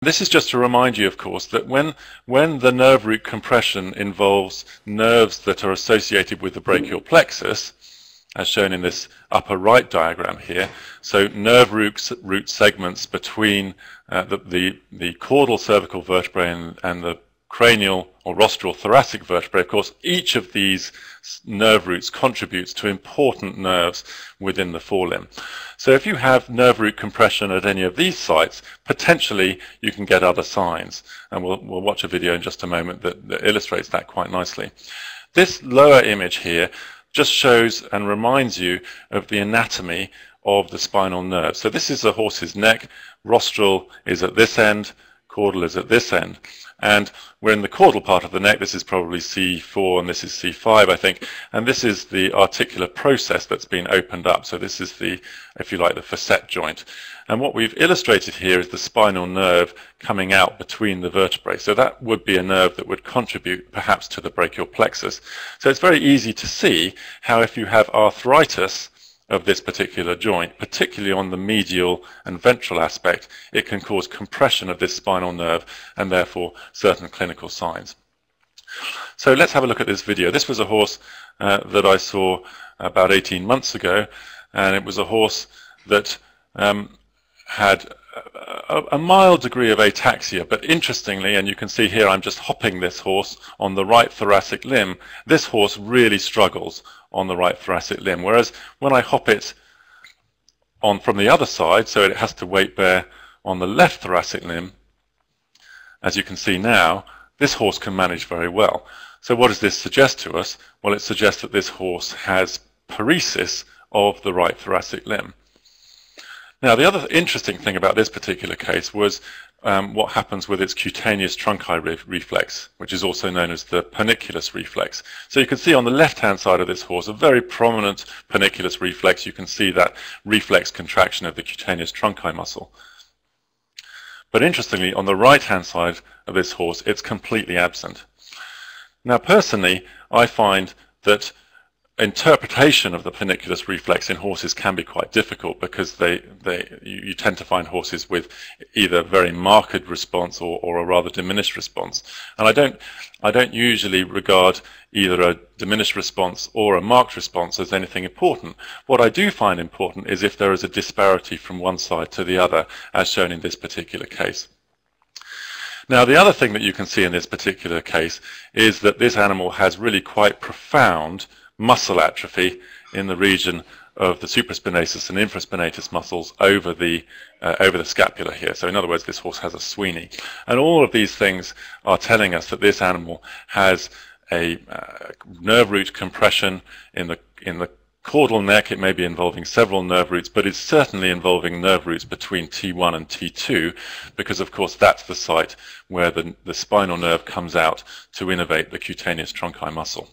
This is just to remind you, of course, that when the nerve root compression involves nerves that are associated with the brachial plexus, as shown in this upper right diagram here, so nerve root segments between the caudal cervical vertebrae and the cranial or rostral thoracic vertebrae, of course, each of these nerve roots contributes to important nerves within the forelimb. So if you have nerve root compression at any of these sites, potentially you can get other signs. And we'll watch a video in just a moment that illustrates that quite nicely. This lower image here just shows and reminds you of the anatomy of the spinal nerve. So this is a horse's neck, rostral is at this end, caudal is at this end. And we're in the caudal part of the neck. This is probably C4 and this is C5, I think. And this is the articular process that's been opened up. So this is the, if you like, the facet joint. And what we've illustrated here is the spinal nerve coming out between the vertebrae. So that would be a nerve that would contribute perhaps to the brachial plexus. So it's very easy to see how if you have arthritis of this particular joint, particularly on the medial and ventral aspect, it can cause compression of this spinal nerve and therefore certain clinical signs. So let's have a look at this video. This was a horse that I saw about 18 months ago, and it was a horse that had a mild degree of ataxia, but interestingly, and you can see here I'm just hopping this horse on the right thoracic limb, this horse really struggles on the right thoracic limb, whereas when I hop it on from the other side, so it has to weight bear on the left thoracic limb, as you can see now, this horse can manage very well. So what does this suggest to us? Well, it suggests that this horse has paresis of the right thoracic limb. Now, the other interesting thing about this particular case was what happens with its cutaneous trunci reflex, which is also known as the panniculus reflex. So you can see on the left-hand side of this horse a very prominent panniculus reflex. You can see that reflex contraction of the cutaneous trunci muscle. But interestingly, on the right-hand side of this horse, it's completely absent. Now, personally, I find that interpretation of the panniculus reflex in horses can be quite difficult because you tend to find horses with either very marked response or a rather diminished response. And I don't usually regard either a diminished response or a marked response as anything important. What I do find important is if there is a disparity from one side to the other, as shown in this particular case. Now, the other thing that you can see in this particular case is that this animal has really quite profound muscle atrophy in the region of the supraspinatus and infraspinatus muscles over the scapula here. So in other words, this horse has a Sweeney. And all of these things are telling us that this animal has a nerve root compression in the caudal neck. It may be involving several nerve roots, but it's certainly involving nerve roots between T1 and T2, because of course that's the site where the spinal nerve comes out to innervate the cutaneous trunci muscle.